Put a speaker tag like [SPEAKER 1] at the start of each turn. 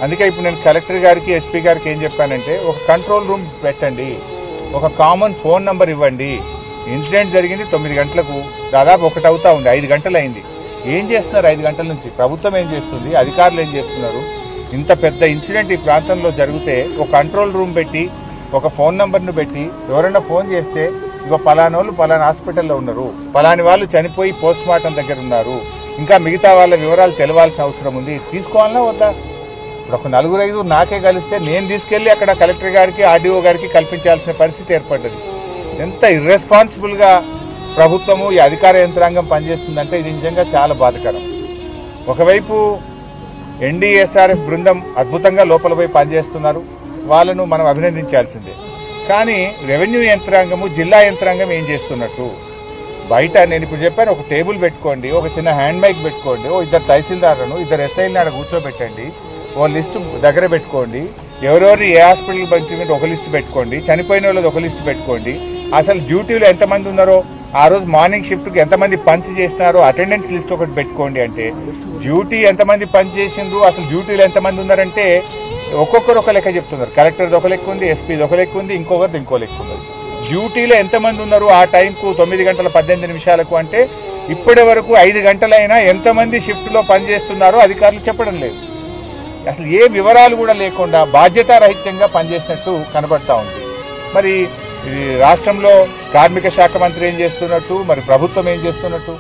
[SPEAKER 1] అందుకే ఇప్పుడు నేను కలెక్టర్ గారికి ఎస్పీ గారికి ఏం చెప్పానంటే ఒక కంట్రోల్ రూమ్ పెట్టండి, ఒక కామన్ ఫోన్ నంబర్ ఇవ్వండి. ఇన్సిడెంట్ జరిగింది 9 గంటలకు, దాదాపు 1 అవుతా ఉంది, 5 గంటలు అయింది. ఏం చేస్తున్నారు 5 గంటల నుంచి? ప్రభుత్వం ఏం చేస్తుంది, అధికారులు ఏం చేస్తున్నారు? ఇంత పెద్ద ఇన్సిడెంట్ ఈ ప్రాంతంలో జరిగితే ఒక కంట్రోల్ రూమ్ పెట్టి ఒక ఫోన్ నంబర్ను పెట్టి ఎవరైనా ఫోన్ చేస్తే ఇక పలానా వాళ్ళు పలానా హాస్పిటల్లో ఉన్నారు, పలాని వాళ్ళు చనిపోయి పోస్ట్ మార్టం దగ్గర ఉన్నారు, ఇంకా మిగతా వాళ్ళ వివరాలు తెలవాల్సిన అవసరం ఉంది, తీసుకోవాలన్నా వద్దా? ఇప్పుడు ఒక 4-5 నాకే కలిస్తే నేను తీసుకెళ్లి అక్కడ కలెక్టర్ గారికి ఆర్డీఓ గారికి కల్పించాల్సిన పరిస్థితి ఏర్పడ్డది. ఎంత ఇర్రెస్పాన్సిబుల్గా ప్రభుత్వము ఈ అధికార యంత్రాంగం పనిచేస్తుందంటే ఇది నిజంగా చాలా బాధాకరం. ఒకవైపు ఎన్డీఎస్ఆర్ఎఫ్ బృందం అద్భుతంగా లోపల పోయి పనిచేస్తున్నారు, వాళ్ళను మనం అభినందించాల్సిందే. కానీ రెవెన్యూ యంత్రాంగము, జిల్లా యంత్రాంగం ఏం చేస్తున్నట్టు? బయట నేను ఇప్పుడు చెప్పాను, ఒక టేబుల్ పెట్టుకోండి, ఒక చిన్న హ్యాండ్ మైక్ పెట్టుకోండి, ఓ 2 తహసీల్దార్లను 2 ఎస్ఐలను ఆడ కూర్చోబెట్టండి, ఓ లిస్టు దగ్గర పెట్టుకోండి, ఎవరెవరు ఏ హాస్పిటల్ పంపించారంటే ఒక లిస్టు పెట్టుకోండి, చనిపోయిన వాళ్ళది ఒక లిస్టు పెట్టుకోండి, అసలు డ్యూటీలో ఎంతమంది ఉన్నారో, ఆ రోజు మార్నింగ్ షిఫ్ట్కి ఎంతమంది పంచ్ చేసినారో అటెండెన్స్ లిస్ట్ ఒకటి పెట్టుకోండి. అంటే డ్యూటీ ఎంతమంది పంచ్ చేసిండ్రు, అసలు డ్యూటీలో ఎంతమంది ఉన్నారంటే ఒక్కొక్కరు ఒక లెక్క చెప్తున్నారు. కలెక్టర్ది ఒక లెక్క ఉంది, ఎస్పీది ఒక లెక్క ఉంది, ఇంకొకరిది ఇంకో లెక్క ఉంది. డ్యూటీలో ఎంతమంది ఉన్నారు ఆ టైంకు 9:18 అంటే ఇప్పటి వరకు 5 గంటలైనా ఎంతమంది షిఫ్ట్లో పనిచేస్తున్నారో అధికారులు చెప్పడం లేదు. అసలు ఏ వివరాలు కూడా లేకుండా బాధ్యతారహిత్యంగా పనిచేసినట్టు కనబడతా ఉంది. మరి రాష్ట్రంలో కార్మిక శాఖ మంత్రి ఏం చేస్తున్నట్టు, మరి ప్రభుత్వం ఏం చేస్తున్నట్టు?